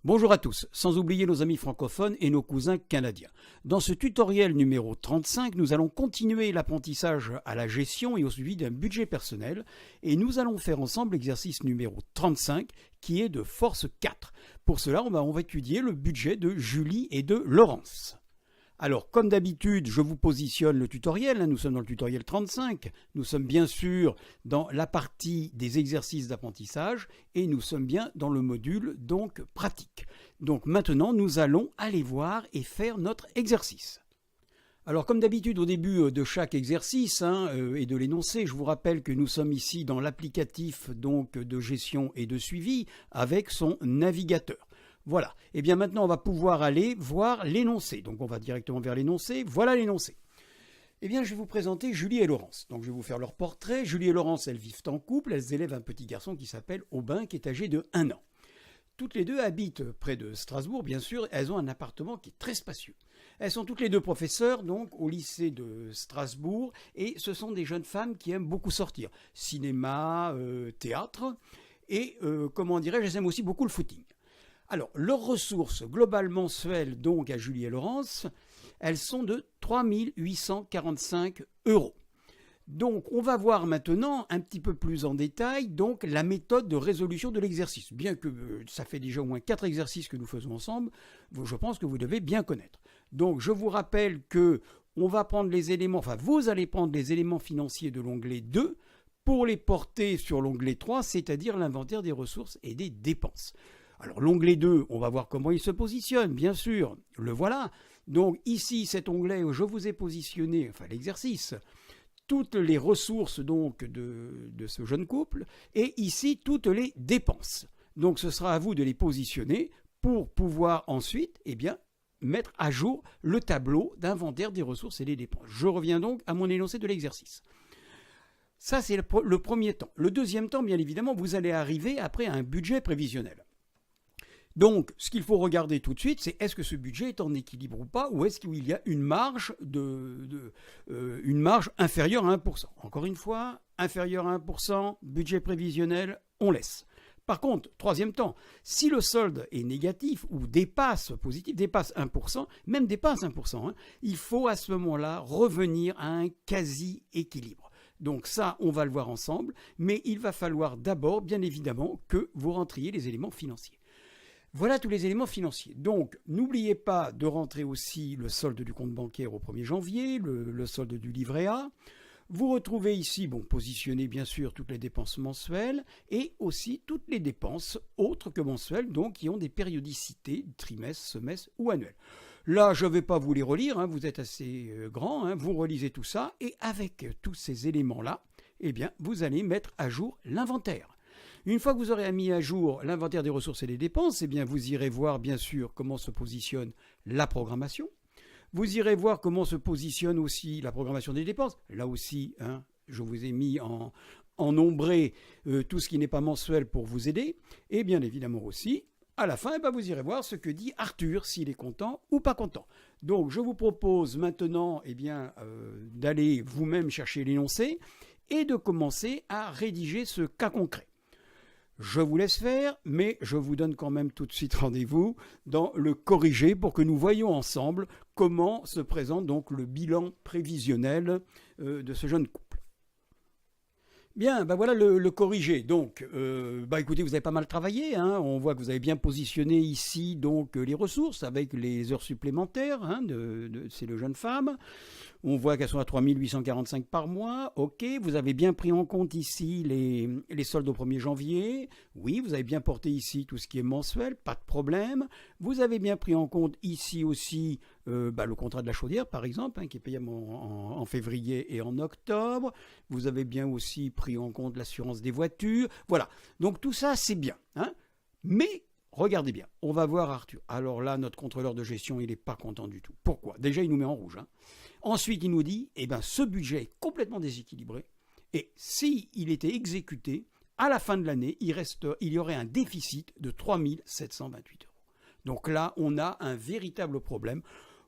Bonjour à tous, sans oublier nos amis francophones et nos cousins canadiens. Dans ce tutoriel numéro 35, nous allons continuer l'apprentissage à la gestion et au suivi d'un budget personnel et nous allons faire ensemble l'exercice numéro 35 qui est de force 4. Pour cela, on va étudier le budget de Julie et de Laurence. Alors, comme d'habitude, je vous positionne le tutoriel, nous sommes dans le tutoriel 35, nous sommes bien sûr dans la partie des exercices d'apprentissage et nous sommes bien dans le module donc pratique. Donc maintenant, nous allons aller voir et faire notre exercice. Alors comme d'habitude au début de chaque exercice et de l'énoncé, je vous rappelle que nous sommes ici dans l'applicatif donc de gestion et de suivi avec son navigateur. Voilà, et bien maintenant on va pouvoir aller voir l'énoncé. Donc on va directement vers l'énoncé, voilà l'énoncé. Eh bien je vais vous présenter Julie et Laurence. Donc je vais vous faire leur portrait. Julie et Laurence, elles vivent en couple, elles élèvent un petit garçon qui s'appelle Aubin, qui est âgé de 1 an. Toutes les deux habitent près de Strasbourg, bien sûr, elles ont un appartement qui est très spacieux. Elles sont toutes les deux professeurs, donc au lycée de Strasbourg, et ce sont des jeunes femmes qui aiment beaucoup sortir. Cinéma, théâtre, et comment dirais-je, elles aiment aussi beaucoup le footing. Alors, leurs ressources globales mensuelles, donc à Julie et Laurence, elles sont de 3 845 €. Donc, on va voir maintenant un petit peu plus en détail donc, la méthode de résolution de l'exercice. Bien que ça fait déjà au moins 4 exercices que nous faisons ensemble, je pense que vous devez bien connaître. Donc, je vous rappelle que on va prendre les éléments, enfin, vous allez prendre les éléments financiers de l'onglet 2 pour les porter sur l'onglet 3, c'est-à-dire l'inventaire des ressources et des dépenses. Alors l'onglet 2, on va voir comment il se positionne, bien sûr, le voilà. Donc ici, cet onglet où je vous ai positionné, enfin l'exercice, toutes les ressources donc de ce jeune couple, et ici toutes les dépenses. Donc ce sera à vous de les positionner pour pouvoir ensuite, mettre à jour le tableau d'inventaire des ressources et des dépenses. Je reviens donc à mon énoncé de l'exercice. Ça, c'est le premier temps. Le deuxième temps, bien évidemment, vous allez arriver après à un budget prévisionnel. Donc, ce qu'il faut regarder tout de suite, c'est est-ce que ce budget est en équilibre ou pas, ou est-ce qu'il y a une marge, une marge inférieure à 1%. Encore une fois, inférieure à 1%, budget prévisionnel, on laisse. Par contre, troisième temps, si le solde est négatif ou dépasse 1%, même dépasse 1%, il faut à ce moment-là revenir à un quasi-équilibre. Donc ça, on va le voir ensemble, mais il va falloir d'abord, bien évidemment, que vous rentriez les éléments financiers. Voilà tous les éléments financiers. Donc, n'oubliez pas de rentrer aussi le solde du compte bancaire au 1er janvier, le solde du livret A. Vous retrouvez ici, positionner bien sûr toutes les dépenses mensuelles et aussi toutes les dépenses autres que mensuelles, donc qui ont des périodicités, trimestre, semestre ou annuel. Là, je ne vais pas vous les relire, vous êtes assez grand, vous relisez tout ça et avec tous ces éléments-là, vous allez mettre à jour l'inventaire. Une fois que vous aurez mis à jour l'inventaire des ressources et des dépenses, vous irez voir bien sûr comment se positionne la programmation. Vous irez voir comment se positionne aussi la programmation des dépenses. Là aussi, je vous ai mis en ombré tout ce qui n'est pas mensuel pour vous aider. Et bien évidemment aussi, à la fin, vous irez voir ce que dit Arthur, s'il est content ou pas content. Donc je vous propose maintenant d'aller vous-même chercher l'énoncé et de commencer à rédiger ce cas concret. Je vous laisse faire, mais je vous donne quand même tout de suite rendez-vous dans le corrigé pour que nous voyions ensemble comment se présente donc le bilan prévisionnel de ce jeune couple. Bien, voilà le corrigé. Donc, écoutez, vous avez pas mal travaillé. On voit que vous avez bien positionné ici donc les ressources avec les heures supplémentaires. C'est le jeune femme. On voit qu'elles sont à 3 845 par mois. OK, vous avez bien pris en compte ici les soldes au 1er janvier. Oui, vous avez bien porté ici tout ce qui est mensuel, pas de problème. Vous avez bien pris en compte ici aussi le contrat de la chaudière, par exemple, qui est payé en février et en octobre. Vous avez bien aussi pris en compte l'assurance des voitures. Voilà, donc tout ça, c'est bien. Mais regardez bien, on va voir Arthur. Alors là, notre contrôleur de gestion, il n'est pas content du tout. Pourquoi ? Déjà, il nous met en rouge. Ensuite, il nous dit, ce budget est complètement déséquilibré. Et s'il était exécuté, à la fin de l'année, il y aurait un déficit de 3 728 €. Donc là, on a un véritable problème.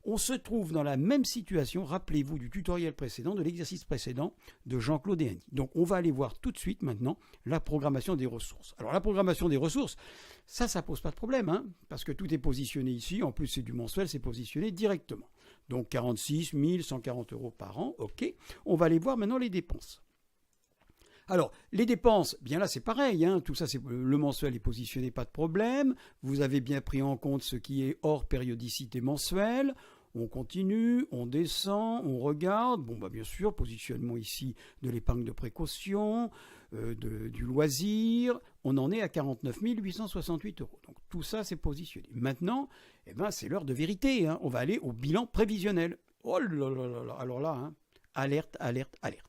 On se trouve dans la même situation, rappelez-vous du tutoriel précédent, de l'exercice précédent de Jean-Claude et Annie. Donc on va aller voir tout de suite maintenant la programmation des ressources. Alors la programmation des ressources, ça pose pas de problème, hein, parce que tout est positionné ici, en plus c'est du mensuel, c'est positionné directement. Donc 46 140 € par an, ok. On va aller voir maintenant les dépenses. Alors, les dépenses, bien là c'est pareil, hein, tout ça, le mensuel est positionné, pas de problème. Vous avez bien pris en compte ce qui est hors périodicité mensuelle. On continue, on descend, on regarde. Bon, bah bien sûr, positionnement ici de l'épargne de précaution, du loisir. On en est à 49 868 €. Donc tout ça, c'est positionné. Maintenant, eh ben, c'est l'heure de vérité, hein. On va aller au bilan prévisionnel. Oh là là là là, alors là, hein, alerte, alerte, alerte.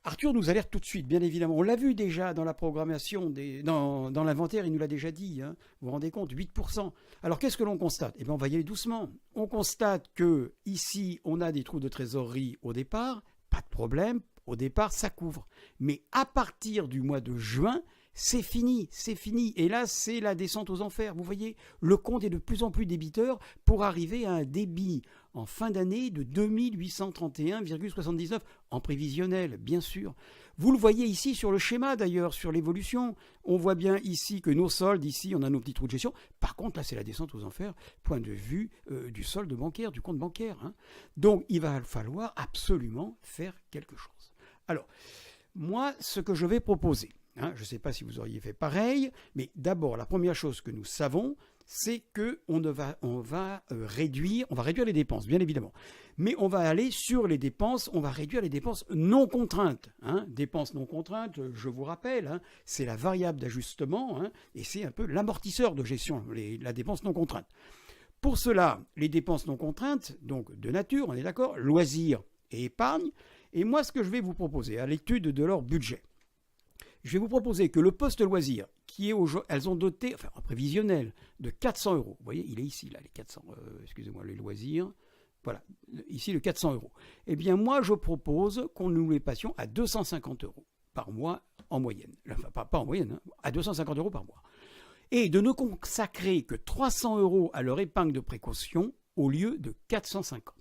Arthur nous alerte tout de suite, bien évidemment. On l'a vu déjà dans la programmation, dans l'inventaire, il nous l'a déjà dit. Hein. Vous vous rendez compte, 8%. Alors qu'est-ce que l'on constate? Eh bien, on va y aller doucement. On constate que ici, on a des trous de trésorerie au départ. Pas de problème. Au départ, ça couvre. Mais à partir du mois de juin, c'est fini, c'est fini. Et là, c'est la descente aux enfers. Vous voyez, le compte est de plus en plus débiteur pour arriver à un débit en fin d'année de 2831,79 en prévisionnel, bien sûr. Vous le voyez ici sur le schéma d'ailleurs, sur l'évolution. On voit bien ici que nos soldes, ici on a nos petits trous de gestion. Par contre, là c'est la descente aux enfers, point de vue du solde bancaire, du compte bancaire. Hein. Donc il va falloir absolument faire quelque chose. Alors, moi, ce que je vais proposer, hein, je ne sais pas si vous auriez fait pareil, mais d'abord, la première chose que nous savons, c'est qu'on va réduire les dépenses, bien évidemment. Mais on va aller sur les dépenses, on va réduire les dépenses non contraintes. Hein. Dépenses non contraintes, je vous rappelle, hein, c'est la variable d'ajustement, hein, et c'est un peu l'amortisseur de gestion, la dépense non contrainte. Pour cela, les dépenses non contraintes, donc de nature, on est d'accord, loisirs et épargne. Et moi, ce que je vais vous proposer, à l'étude de leur budget, je vais vous proposer que le poste loisir, qui est elles ont doté, enfin en prévisionnel, de 400 €. Vous voyez, il est ici, là, les 400, excusez-moi, les loisirs. Voilà, ici le 400 €. Eh bien, moi, je propose qu'on nous les passions à 250 € par mois en moyenne. Enfin, pas en moyenne, hein, à 250 € par mois. Et de ne consacrer que 300 € à leur épargne de précaution au lieu de 450.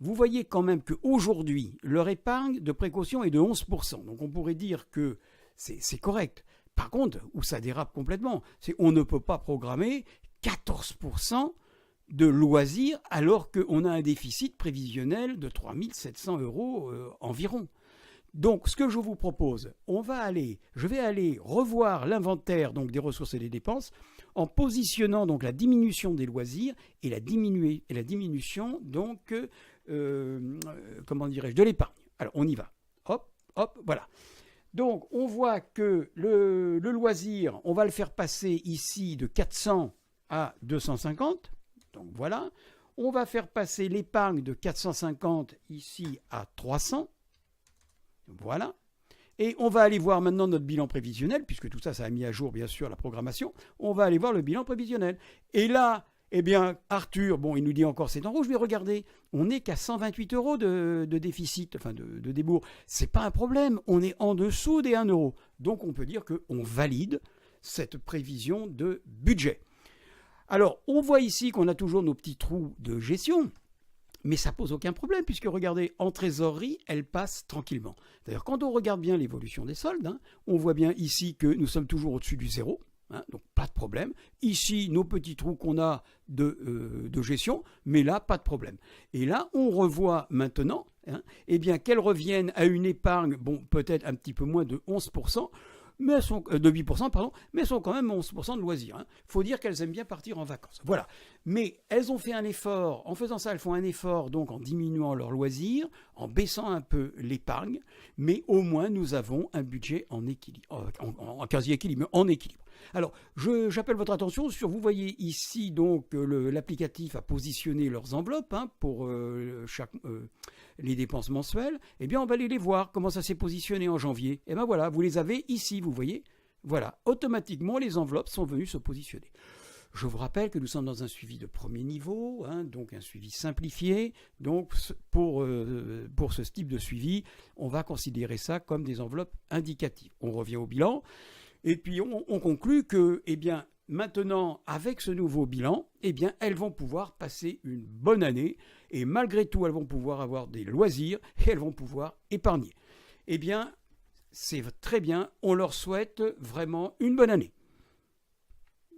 Vous voyez quand même qu'aujourd'hui, leur épargne de précaution est de 11%. Donc on pourrait dire que c'est correct. Par contre, où ça dérape complètement, c'est qu'on ne peut pas programmer 14% de loisirs alors qu'on a un déficit prévisionnel de 3 700 € environ. Donc, ce que je vous propose, je vais aller revoir l'inventaire donc des ressources et des dépenses en positionnant donc la diminution des loisirs et la diminution donc de l'épargne. Alors, on y va. Hop, hop, voilà. Donc, on voit que le loisir, on va le faire passer ici de 400 à 250. Donc, voilà. On va faire passer l'épargne de 450 ici à 300. Voilà. Et on va aller voir maintenant notre bilan prévisionnel, puisque tout ça, ça a mis à jour, bien sûr, la programmation. On va aller voir le bilan prévisionnel. Et là, eh bien, Arthur, bon, il nous dit encore c'est en rouge, mais regardez, on n'est qu'à 128 € de déficit, enfin de débours. C'est pas un problème, on est en dessous des 1 €. Donc on peut dire qu'on valide cette prévision de budget. Alors, on voit ici qu'on a toujours nos petits trous de gestion, mais ça pose aucun problème, puisque regardez, en trésorerie, elle passe tranquillement. D'ailleurs, quand on regarde bien l'évolution des soldes, hein, on voit bien ici que nous sommes toujours au-dessus du zéro. Hein, donc pas de problème. Ici, nos petits trous qu'on a de gestion, mais là, pas de problème. Et là, on revoit maintenant hein, eh bien, qu'elles reviennent à une épargne, bon, peut-être un petit peu moins de 11%, mais elles sont, de 8%, pardon, mais elles sont quand même 11% de loisirs. Il faut dire qu'elles aiment bien partir en vacances. Voilà. Mais elles ont fait un effort, en faisant ça, elles font un effort donc en diminuant leurs loisirs, en baissant un peu l'épargne, mais au moins nous avons un budget en équilibre, en quasi-équilibre, mais en équilibre. Alors, j'appelle votre attention sur, vous voyez ici donc l'applicatif a positionné leurs enveloppes hein, pour les dépenses mensuelles. Eh bien, on va aller les voir, comment ça s'est positionné en janvier. Eh bien voilà, vous les avez ici, vous voyez. Voilà, automatiquement, les enveloppes sont venues se positionner. Je vous rappelle que nous sommes dans un suivi de premier niveau, hein, donc un suivi simplifié. Donc, pour ce type de suivi, on va considérer ça comme des enveloppes indicatives. On revient au bilan. Et puis on conclut que, eh bien, maintenant, avec ce nouveau bilan, eh bien, elles vont pouvoir passer une bonne année et malgré tout, elles vont pouvoir avoir des loisirs et elles vont pouvoir épargner. Eh bien, c'est très bien, on leur souhaite vraiment une bonne année.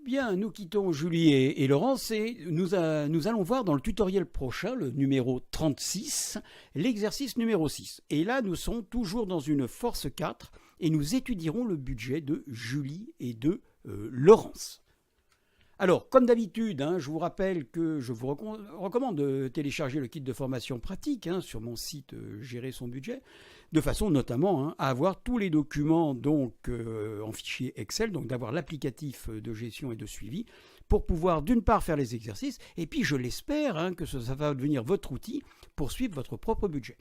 Bien, nous quittons Julie et Laurence et nous allons voir dans le tutoriel prochain, le numéro 36, l'exercice numéro 6. Et là, nous sommes toujours dans une force 4 et nous étudierons le budget de Julie et de Laurence. Alors, comme d'habitude, je vous rappelle que je vous recommande de télécharger le kit de formation pratique sur mon site Gérer son budget, de façon notamment à avoir tous les documents donc, en fichier Excel, donc d'avoir l'applicatif de gestion et de suivi, pour pouvoir d'une part faire les exercices, et puis je l'espère que ça va devenir votre outil pour suivre votre propre budget.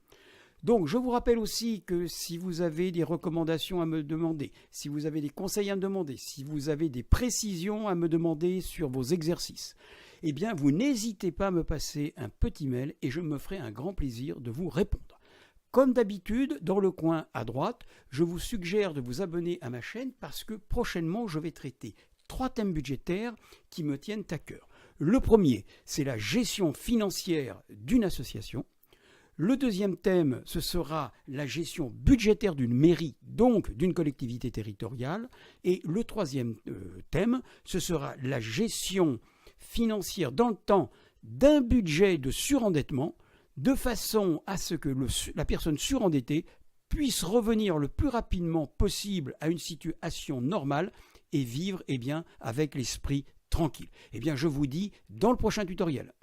Donc, je vous rappelle aussi que si vous avez des recommandations à me demander, si vous avez des conseils à me demander, si vous avez des précisions à me demander sur vos exercices, eh bien, vous n'hésitez pas à me passer un petit mail et je me ferai un grand plaisir de vous répondre. Comme d'habitude, dans le coin à droite, je vous suggère de vous abonner à ma chaîne parce que prochainement, je vais traiter 3 thèmes budgétaires qui me tiennent à cœur. Le premier, c'est la gestion financière d'une association. Le deuxième thème, ce sera la gestion budgétaire d'une mairie, donc d'une collectivité territoriale. Et le troisième thème, ce sera la gestion financière dans le temps d'un budget de surendettement, de façon à ce que la personne surendettée puisse revenir le plus rapidement possible à une situation normale et vivre avec l'esprit tranquille. Je vous dis dans le prochain tutoriel.